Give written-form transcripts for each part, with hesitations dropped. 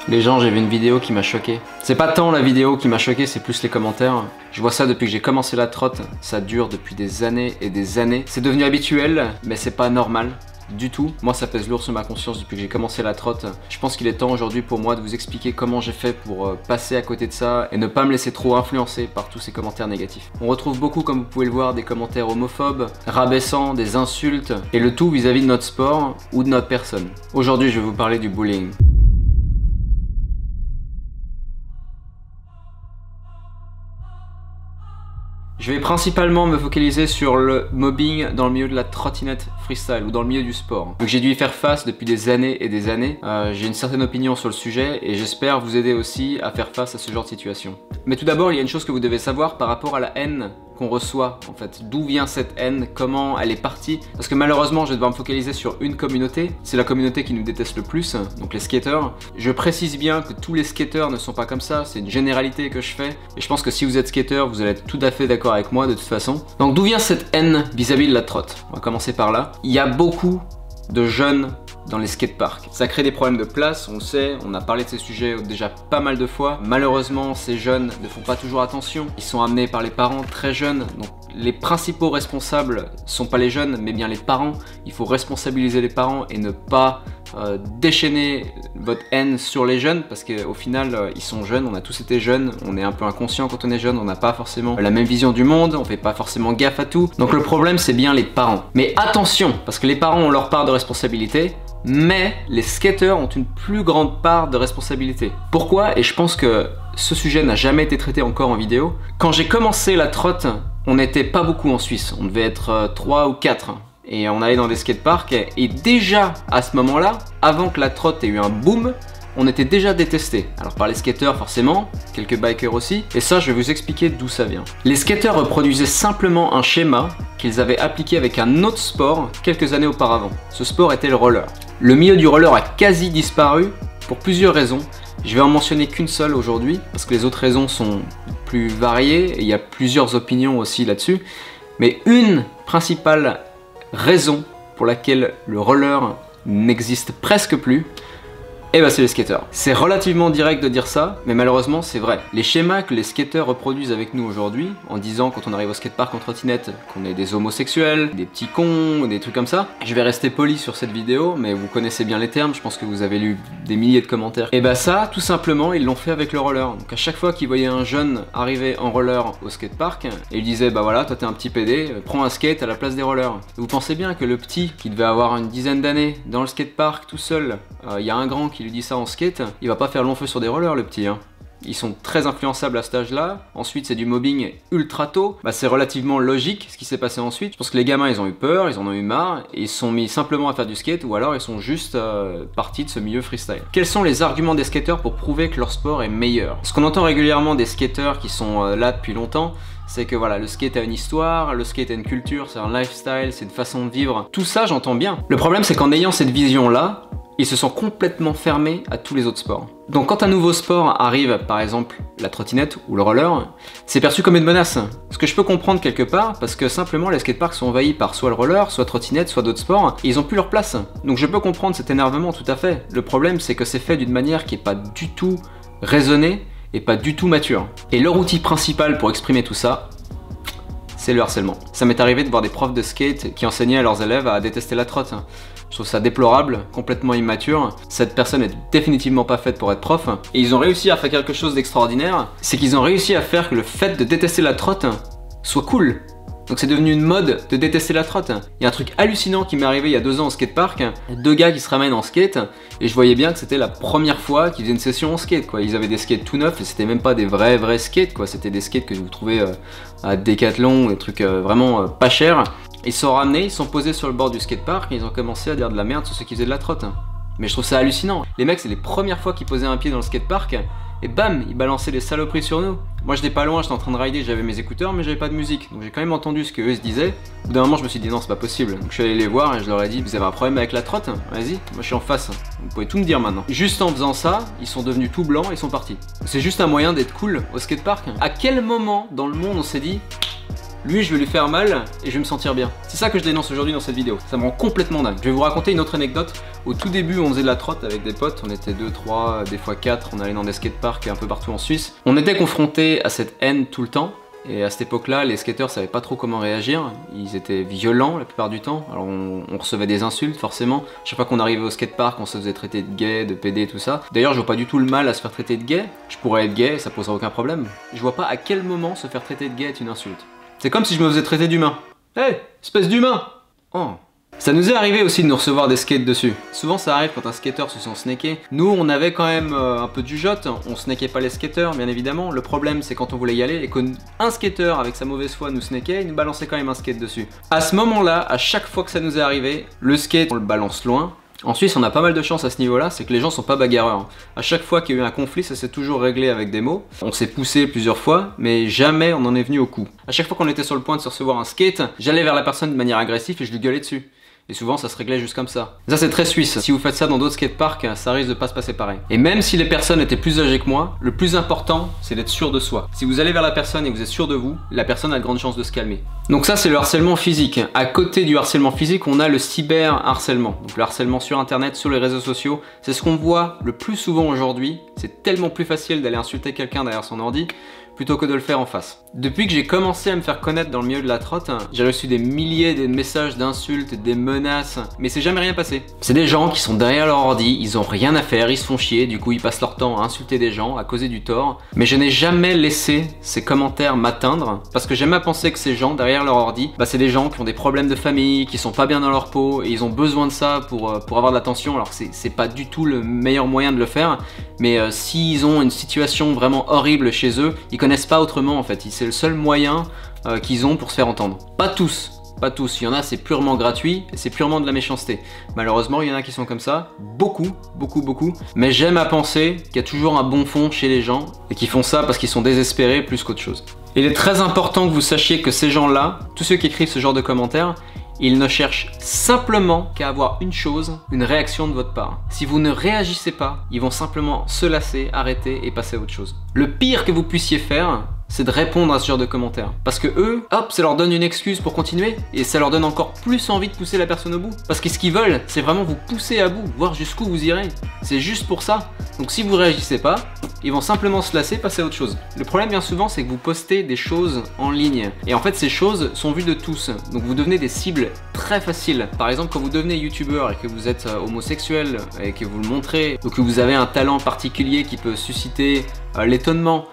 Les gens, j'ai vu une vidéo qui m'a choqué. C'est pas tant la vidéo qui m'a choqué, c'est plus les commentaires. Je vois ça depuis que j'ai commencé la trotte, ça dure depuis des années et des années. C'est devenu habituel, mais c'est pas normal. Du tout. Moi ça pèse lourd sur ma conscience depuis que j'ai commencé la trotte. Je pense qu'il est temps aujourd'hui pour moi de vous expliquer comment j'ai fait pour passer à côté de ça et ne pas me laisser trop influencer par tous ces commentaires négatifs. On retrouve beaucoup, comme vous pouvez le voir, des commentaires homophobes, rabaissants, des insultes, et le tout vis-à-vis de notre sport ou de notre personne. Aujourd'hui je vais vous parler du bullying. Je vais principalement me focaliser sur le mobbing dans le milieu de la trottinette freestyle ou dans le milieu du sport. Donc j'ai dû y faire face depuis des années et des années. J'ai une certaine opinion sur le sujet et j'espère vous aider aussi à faire face à ce genre de situation. Mais tout d'abord, il y a une chose que vous devez savoir par rapport à la haine qu'on reçoit en fait. D'où vient cette haine, comment elle est partie. Parce que malheureusement, je vais devoir me focaliser sur une communauté. C'est la communauté qui nous déteste le plus, donc les skateurs. Je précise bien que tous les skateurs ne sont pas comme ça, c'est une généralité que je fais. Et je pense que si vous êtes skateur, vous allez être tout à fait d'accord avec moi de toute façon. Donc d'où vient cette haine vis-à-vis de la trotte? On va commencer par là. Il y a beaucoup de jeunes dans les skateparks. Ça crée des problèmes de place, on le sait, on a parlé de ces sujets déjà pas mal de fois. Malheureusement, ces jeunes ne font pas toujours attention. Ils sont amenés par les parents très jeunes. Donc les principaux responsables sont pas les jeunes, mais bien les parents. Il faut responsabiliser les parents et ne pas déchaîner votre haine sur les jeunes, parce qu'au final ils sont jeunes, on a tous été jeunes, on est un peu inconscient quand on est jeune, on n'a pas forcément la même vision du monde, on fait pas forcément gaffe à tout. Donc le problème c'est bien les parents. Mais attention, parce que les parents ont leur part de responsabilité, mais les skateurs ont une plus grande part de responsabilité. Pourquoi? Et je pense que ce sujet n'a jamais été traité encore en vidéo. Quand j'ai commencé la trotte, on n'était pas beaucoup en Suisse, on devait être 3 ou 4. Et on allait dans des skateparks et déjà à ce moment-là, avant que la trotte ait eu un boom, on était déjà détesté. Alors par les skateurs forcément, quelques bikers aussi, et ça je vais vous expliquer d'où ça vient. Les skateurs reproduisaient simplement un schéma qu'ils avaient appliqué avec un autre sport quelques années auparavant. Ce sport était le roller. Le milieu du roller a quasi disparu pour plusieurs raisons. Je vais en mentionner qu'une seule aujourd'hui, parce que les autres raisons sont plus variées, et il y a plusieurs opinions aussi là-dessus. Mais une principale raison pour laquelle le roller n'existe presque plus, et bah c'est les skateurs. C'est relativement direct de dire ça, mais malheureusement c'est vrai. Les schémas que les skateurs reproduisent avec nous aujourd'hui, en disant quand on arrive au skatepark en trottinette qu'on est des homosexuels, des petits cons, des trucs comme ça. Je vais rester poli sur cette vidéo, mais vous connaissez bien les termes, je pense que vous avez lu des milliers de commentaires. Et bah ça, tout simplement, ils l'ont fait avec le roller. Donc à chaque fois qu'ils voyaient un jeune arriver en roller au skatepark, et ils disaient bah voilà, toi t'es un petit PD, prends un skate à la place des rollers. Vous pensez bien que le petit, qui devait avoir une dizaine d'années, dans le skatepark tout seul, il y a un grand qui lui dit ça en skate, il va pas faire long feu sur des rollers le petit hein. Ils sont très influençables à cet âge-là. Ensuite, c'est du mobbing ultra tôt. Bah, c'est relativement logique ce qui s'est passé ensuite. Je pense que les gamins, ils ont eu peur, ils en ont eu marre, et ils se sont mis simplement à faire du skate, ou alors ils sont juste partis de ce milieu freestyle. Quels sont les arguments des skateurs pour prouver que leur sport est meilleur? Ce qu'on entend régulièrement des skateurs qui sont là depuis longtemps, c'est que voilà, le skate a une histoire, le skate a une culture, c'est un lifestyle, c'est une façon de vivre. Tout ça, j'entends bien. Le problème, c'est qu'en ayant cette vision-là, ils se sont complètement fermés à tous les autres sports. Donc quand un nouveau sport arrive, par exemple la trottinette ou le roller, c'est perçu comme une menace. Ce que je peux comprendre quelque part, parce que simplement les skateparks sont envahis par soit le roller, soit trottinette, soit d'autres sports, et ils ont plus leur place. Donc je peux comprendre cet énervement tout à fait. Le problème c'est que c'est fait d'une manière qui est pas du tout raisonnée et pas du tout mature. Et leur outil principal pour exprimer tout ça, c'est le harcèlement. Ça m'est arrivé de voir des profs de skate qui enseignaient à leurs élèves à détester la trotte. Je trouve ça déplorable, complètement immature. Cette personne est définitivement pas faite pour être prof. Et ils ont réussi à faire quelque chose d'extraordinaire, c'est qu'ils ont réussi à faire que le fait de détester la trotte soit cool. Donc c'est devenu une mode de détester la trotte. Il y a un truc hallucinant qui m'est arrivé il y a 2 ans au skatepark. 2 gars qui se ramènent en skate, et je voyais bien que c'était la première fois qu'ils faisaient une session en skate, quoi. Ils avaient des skates tout neufs, et c'était même pas des vrais skates, quoi. C'était des skates que vous trouvez à Decathlon, des trucs vraiment pas chers. Ils se sont ramenés, ils sont posés sur le bord du skatepark, et ils ont commencé à dire de la merde sur ceux qui faisaient de la trotte. Mais je trouve ça hallucinant. Les mecs, c'est les premières fois qu'ils posaient un pied dans le skatepark, et bam, ils balançaient des saloperies sur nous. Moi j'étais pas loin, j'étais en train de rider, j'avais mes écouteurs, mais j'avais pas de musique. Donc j'ai quand même entendu ce qu'eux se disaient. Au bout d'un moment, je me suis dit non, c'est pas possible. Donc je suis allé les voir et je leur ai dit, vous avez un problème avec la trotte? Vas-y, moi je suis en face. Vous pouvez tout me dire maintenant. Juste en faisant ça, ils sont devenus tout blancs et ils sont partis. C'est juste un moyen d'être cool au skatepark. À quel moment dans le monde on s'est dit, Lui, je vais lui faire mal et je vais me sentir bien. C'est ça que je dénonce aujourd'hui dans cette vidéo. Ça me rend complètement dingue. Je vais vous raconter une autre anecdote. Au tout début, on faisait de la trotte avec des potes. On était 2, 3, des fois 4. On allait dans des skateparks un peu partout en Suisse. On était confrontés à cette haine tout le temps. Et à cette époque-là, les skateurs savaient pas trop comment réagir. Ils étaient violents la plupart du temps. Alors on recevait des insultes forcément. Chaque fois qu'on arrivait au skatepark, on se faisait traiter de gay, de PD, tout ça. D'ailleurs, je vois pas du tout le mal à se faire traiter de gay. Je pourrais être gay, ça poserait aucun problème. Je vois pas à quel moment se faire traiter de gay est une insulte. C'est comme si je me faisais traiter d'humain. Hé, espèce d'humain! Oh. Ça nous est arrivé aussi de nous recevoir des skates dessus. Souvent ça arrive quand un skater se sent snaké. Nous on avait quand même un peu de jugeote, on snackait pas les skaters bien évidemment. Le problème c'est quand on voulait y aller et qu'un skater avec sa mauvaise foi nous snackait, il nous balançait quand même un skate dessus. À ce moment-là, à chaque fois que ça nous est arrivé, le skate on le balance loin. En Suisse, on a pas mal de chance à ce niveau-là, c'est que les gens sont pas bagarreurs. À chaque fois qu'il y a eu un conflit, ça s'est toujours réglé avec des mots. On s'est poussé plusieurs fois, mais jamais on en est venu au coup. À chaque fois qu'on était sur le point de se recevoir un skate, j'allais vers la personne de manière agressive et je lui gueulais dessus. Et souvent ça se réglait juste comme ça. Ça c'est très suisse. Si vous faites ça dans d'autres skateparks, ça risque de pas se passer pareil. Et même si les personnes étaient plus âgées que moi, le plus important c'est d'être sûr de soi. Si vous allez vers la personne et que vous êtes sûr de vous, la personne a de grandes chances de se calmer. Donc ça c'est le harcèlement physique. À côté du harcèlement physique, on a le cyberharcèlement. Donc le harcèlement sur internet, sur les réseaux sociaux, c'est ce qu'on voit le plus souvent aujourd'hui. C'est tellement plus facile d'aller insulter quelqu'un derrière son ordi plutôt que de le faire en face. Depuis que j'ai commencé à me faire connaître dans le milieu de la trotte, j'ai reçu des milliers de messages d'insultes, des menaces, mais c'est jamais rien passé. C'est des gens qui sont derrière leur ordi, ils ont rien à faire, ils se font chier, du coup ils passent leur temps à insulter des gens, à causer du tort, mais je n'ai jamais laissé ces commentaires m'atteindre, parce que j'aime à penser que ces gens derrière leur ordi, c'est des gens qui ont des problèmes de famille, qui sont pas bien dans leur peau, et ils ont besoin de ça pour avoir de l'attention. Alors c'est pas du tout le meilleur moyen de le faire, mais s'ils ont une situation vraiment horrible chez eux, ils connaissent pas autrement en fait, c'est le seul moyen qu'ils ont pour se faire entendre. Pas tous, il y en a c'est purement gratuit, c'est purement de la méchanceté. Malheureusement il y en a qui sont comme ça, beaucoup, mais j'aime à penser qu'il y a toujours un bon fond chez les gens et qui font ça parce qu'ils sont désespérés plus qu'autre chose. Il est très important que vous sachiez que ces gens-là, tous ceux qui écrivent ce genre de commentaires, ils ne cherchent simplement qu'à avoir une chose, une réaction de votre part. Si vous ne réagissez pas, ils vont simplement se lasser, arrêter et passer à autre chose. Le pire que vous puissiez faire, c'est de répondre à ce genre de commentaires. Parce que eux, hop, ça leur donne une excuse pour continuer et ça leur donne encore plus envie de pousser la personne au bout. Parce que ce qu'ils veulent, c'est vraiment vous pousser à bout, voir jusqu'où vous irez. C'est juste pour ça. Donc si vous réagissez pas, ils vont simplement se lasser, passer à autre chose. Le problème bien souvent, c'est que vous postez des choses en ligne. Et en fait, ces choses sont vues de tous. Donc vous devenez des cibles très faciles. Par exemple, quand vous devenez youtubeur et que vous êtes homosexuel et que vous le montrez, ou que vous avez un talent particulier qui peut susciter l'étonnement,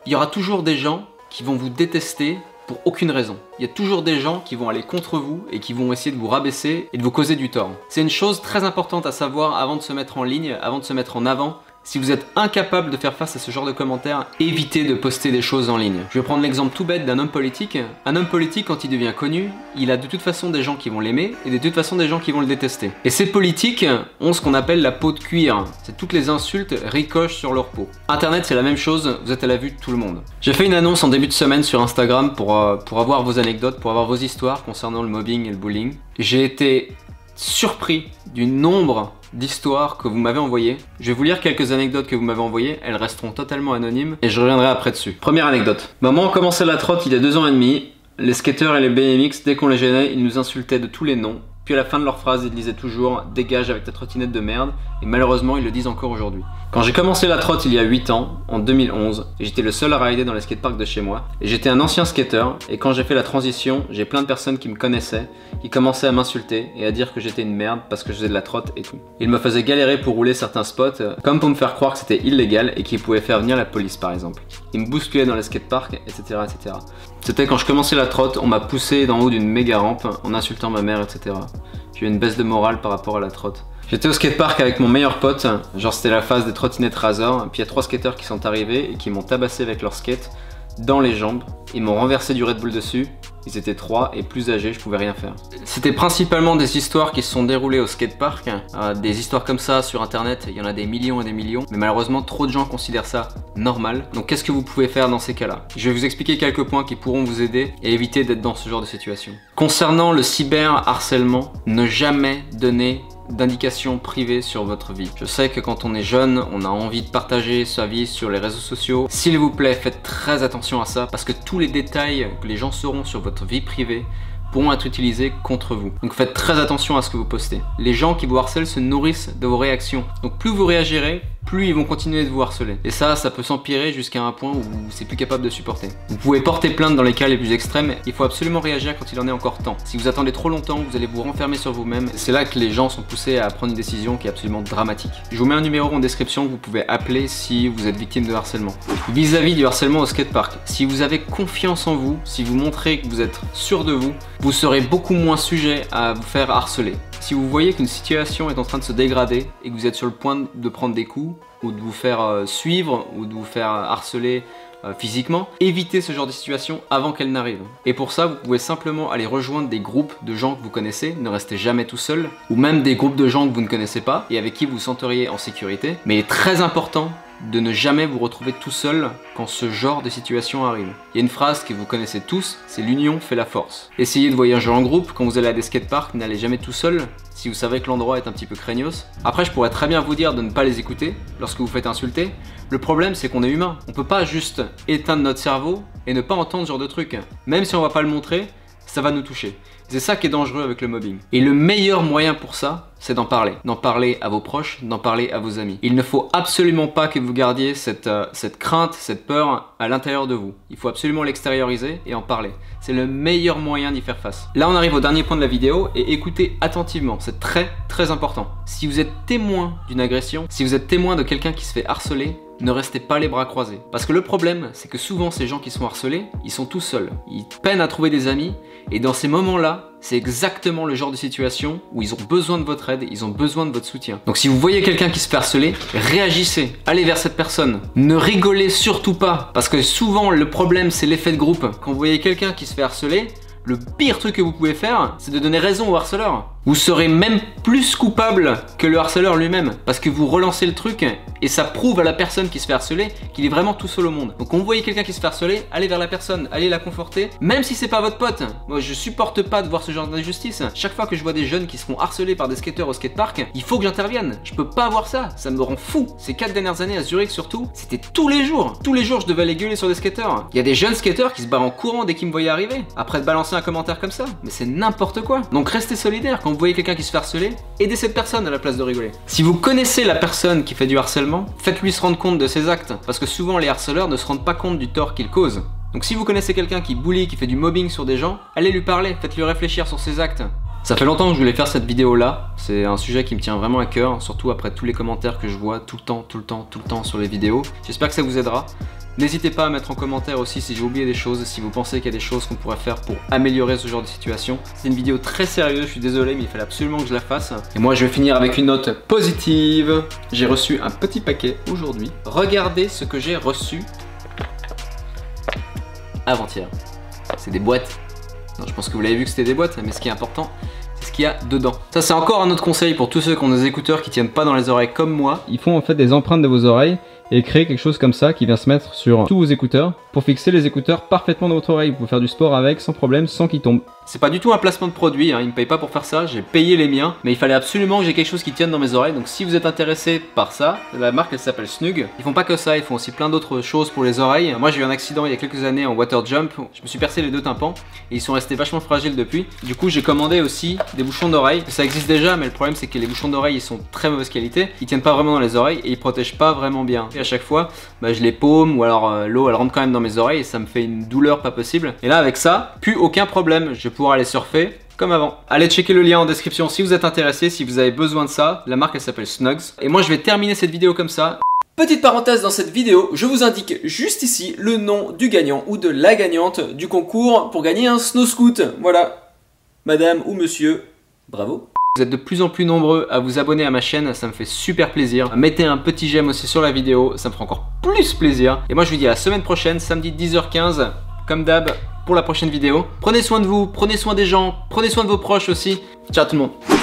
il y aura toujours des gens qui vont vous détester pour aucune raison. Il y a toujours des gens qui vont aller contre vous et qui vont essayer de vous rabaisser et de vous causer du tort. C'est une chose très importante à savoir avant de se mettre en ligne, avant de se mettre en avant. Si vous êtes incapable de faire face à ce genre de commentaires, évitez de poster des choses en ligne. Je vais prendre l'exemple tout bête d'un homme politique. Un homme politique, quand il devient connu, il a de toute façon des gens qui vont l'aimer et de toute façon des gens qui vont le détester. Et ces politiques ont ce qu'on appelle la peau de cuir. C'est toutes les insultes ricochent sur leur peau. Internet, c'est la même chose, vous êtes à la vue de tout le monde. J'ai fait une annonce en début de semaine sur Instagram pour avoir vos anecdotes, pour avoir vos histoires concernant le mobbing et le bullying. J'ai été surpris du nombre d'histoires que vous m'avez envoyées. Je vais vous lire quelques anecdotes que vous m'avez envoyées, elles resteront totalement anonymes et je reviendrai après dessus. Première anecdote. Maman a commencé la trotte il y a 2 ans et demi. Les skateurs et les BMX, dès qu'on les gênait, ils nous insultaient de tous les noms. Puis à la fin de leur phrase, ils disaient toujours « dégage avec ta trottinette de merde » et malheureusement ils le disent encore aujourd'hui. Quand j'ai commencé la trotte il y a 8 ans, en 2011, j'étais le seul à rider dans les skateparks de chez moi, et j'étais un ancien skater, et quand j'ai fait la transition, j'ai plein de personnes qui me connaissaient, qui commençaient à m'insulter et à dire que j'étais une merde parce que je faisais de la trotte et tout. Ils me faisaient galérer pour rouler certains spots, comme pour me faire croire que c'était illégal et qu'ils pouvaient faire venir la police par exemple. Ils me bousculaient dans les skateparks, etc. etc. C'était quand je commençais la trotte, on m'a poussé d'en haut d'une méga rampe en insultant ma mère, etc. J'ai eu une baisse de morale par rapport à la trotte. J'étais au skatepark avec mon meilleur pote, genre c'était la phase des trottinettes Razor, puis il y a 3 skateurs qui sont arrivés et qui m'ont tabassé avec leur skate dans les jambes. Ils m'ont renversé du Red Bull dessus, ils étaient 3 et plus âgés, je pouvais rien faire. C'était principalement des histoires qui se sont déroulées au skatepark, des histoires comme ça sur internet, il y en a des millions et des millions, mais malheureusement trop de gens considèrent ça normal. Donc qu'est-ce que vous pouvez faire dans ces cas-là? Je vais vous expliquer quelques points qui pourront vous aider et éviter d'être dans ce genre de situation. Concernant le cyberharcèlement, ne jamais donner d'indications privées sur votre vie. Je sais que quand on est jeune, on a envie de partager sa vie sur les réseaux sociaux. S'il vous plaît, faites très attention à ça parce que tous les détails que les gens sauront sur votre vie privée pourront être utilisés contre vous. Donc faites très attention à ce que vous postez. Les gens qui vous harcèlent se nourrissent de vos réactions. Donc plus vous réagirez, plus ils vont continuer de vous harceler. Et ça peut s'empirer jusqu'à un point où c'est plus capable de supporter. Vous pouvez porter plainte dans les cas les plus extrêmes. Il faut absolument réagir quand il en est encore temps. Si vous attendez trop longtemps, vous allez vous renfermer sur vous-même. C'est là que les gens sont poussés à prendre une décision qui est absolument dramatique. Je vous mets un numéro en description que vous pouvez appeler si vous êtes victime de harcèlement. Vis-à-vis du harcèlement au skatepark, si vous avez confiance en vous, si vous montrez que vous êtes sûr de vous, vous serez beaucoup moins sujet à vous faire harceler. Si vous voyez qu'une situation est en train de se dégrader et que vous êtes sur le point de prendre des coups ou de vous faire suivre ou de vous faire harceler physiquement, évitez ce genre de situation avant qu'elle n'arrive. Et pour ça, vous pouvez simplement aller rejoindre des groupes de gens que vous connaissez, ne restez jamais tout seul, ou même des groupes de gens que vous ne connaissez pas et avec qui vous vous senteriez en sécurité. Mais il est très important de ne jamais vous retrouver tout seul quand ce genre de situation arrive. Il y a une phrase que vous connaissez tous, c'est l'union fait la force. Essayez de voyager en groupe, quand vous allez à des skateparks, n'allez jamais tout seul si vous savez que l'endroit est un petit peu craignos. Après, je pourrais très bien vous dire de ne pas les écouter lorsque vous faites insulter. Le problème, c'est qu'on est humain. On peut pas juste éteindre notre cerveau et ne pas entendre ce genre de truc. Même si on va pas le montrer, ça va nous toucher. C'est ça qui est dangereux avec le mobbing. Et le meilleur moyen pour ça, c'est d'en parler. D'en parler à vos proches, d'en parler à vos amis. Il ne faut absolument pas que vous gardiez cette crainte, cette peur à l'intérieur de vous. Il faut absolument l'extérioriser et en parler. C'est le meilleur moyen d'y faire face. Là, on arrive au dernier point de la vidéo et écoutez attentivement. C'est très très important. Si vous êtes témoin d'une agression, si vous êtes témoin de quelqu'un qui se fait harceler, ne restez pas les bras croisés. Parce que le problème, c'est que souvent ces gens qui sont harcelés, ils sont tout seuls. Ils peinent à trouver des amis et dans ces moments-là, c'est exactement le genre de situation où ils ont besoin de votre aide, ils ont besoin de votre soutien. Donc si vous voyez quelqu'un qui se fait harceler, réagissez, allez vers cette personne. Ne rigolez surtout pas, parce que souvent le problème c'est l'effet de groupe. Quand vous voyez quelqu'un qui se fait harceler, le pire truc que vous pouvez faire, c'est de donner raison au harceleur. Vous serez même plus coupable que le harceleur lui-même, parce que vous relancez le truc et ça prouve à la personne qui se fait harceler qu'il est vraiment tout seul au monde. Donc quand vous voyez quelqu'un qui se fait harceler, allez vers la personne, allez la conforter, même si c'est pas votre pote. Moi je supporte pas de voir ce genre d'injustice. Chaque fois que je vois des jeunes qui se font harceler par des skateurs au skatepark, il faut que j'intervienne. Je peux pas voir ça, ça me rend fou. Ces 4 dernières années à Zurich surtout, c'était tous les jours. Tous les jours je devais aller gueuler sur des skateurs. Il y a des jeunes skateurs qui se barrent en courant dès qu'ils me voyaient arriver, après de balancer un commentaire comme ça. Mais c'est n'importe quoi. Donc restez solidaires. Quand vous voyez quelqu'un qui se fait harceler, aidez cette personne à la place de rigoler. Si vous connaissez la personne qui fait du harcèlement, faites-lui se rendre compte de ses actes, parce que souvent les harceleurs ne se rendent pas compte du tort qu'ils causent. Donc si vous connaissez quelqu'un qui bully, qui fait du mobbing sur des gens, allez lui parler, faites-lui réfléchir sur ses actes. Ça fait longtemps que je voulais faire cette vidéo là, c'est un sujet qui me tient vraiment à cœur, surtout après tous les commentaires que je vois tout le temps sur les vidéos. J'espère que ça vous aidera. N'hésitez pas à mettre en commentaire aussi si j'ai oublié des choses, si vous pensez qu'il y a des choses qu'on pourrait faire pour améliorer ce genre de situation. C'est une vidéo très sérieuse, je suis désolé mais il fallait absolument que je la fasse. Et moi je vais finir avec une note positive. J'ai reçu un petit paquet aujourd'hui. Regardez ce que j'ai reçu avant-hier. C'est des boîtes. Non, je pense que vous l'avez vu que c'était des boîtes, mais ce qui est important, c'est ce qu'il y a dedans. Ça c'est encore un autre conseil pour tous ceux qui ont des écouteurs qui tiennent pas dans les oreilles comme moi. Ils font en fait des empreintes de vos oreilles et créer quelque chose comme ça qui vient se mettre sur tous vos écouteurs pour fixer les écouteurs parfaitement dans votre oreille. Vous pouvez faire du sport avec sans problème, sans qu'ils tombent. C'est pas du tout un placement de produit, hein. Ils me payent pas pour faire ça, j'ai payé les miens, mais il fallait absolument que j'ai quelque chose qui tienne dans mes oreilles. Donc si vous êtes intéressé par ça, la marque elle s'appelle Snug. Ils font pas que ça, ils font aussi plein d'autres choses pour les oreilles. Moi j'ai eu un accident il y a quelques années en water jump, je me suis percé les 2 tympans et ils sont restés vachement fragiles depuis. Du coup j'ai commandé aussi des bouchons d'oreilles. Ça existe déjà, mais le problème c'est que les bouchons d'oreilles ils sont de très mauvaise qualité, ils tiennent pas vraiment dans les oreilles et ils protègent pas vraiment bien. Et à chaque fois, je les paume ou alors l'eau elle rentre quand même dans mes oreilles et ça me fait une douleur pas possible. Et là avec ça, plus aucun problème, je vais pouvoir aller surfer comme avant. Allez checker le lien en description si vous êtes intéressé, si vous avez besoin de ça. La marque elle s'appelle Snugs. Et moi je vais terminer cette vidéo comme ça. Petite parenthèse dans cette vidéo, je vous indique juste ici le nom du gagnant ou de la gagnante du concours pour gagner un snow scoot. Voilà, madame ou monsieur, bravo. Vous êtes de plus en plus nombreux à vous abonner à ma chaîne, ça me fait super plaisir. Mettez un petit j'aime aussi sur la vidéo, ça me fera encore plus plaisir. Et moi je vous dis à la semaine prochaine, samedi 10h15, comme d'hab, pour la prochaine vidéo. Prenez soin de vous, prenez soin des gens, prenez soin de vos proches aussi. Ciao tout le monde.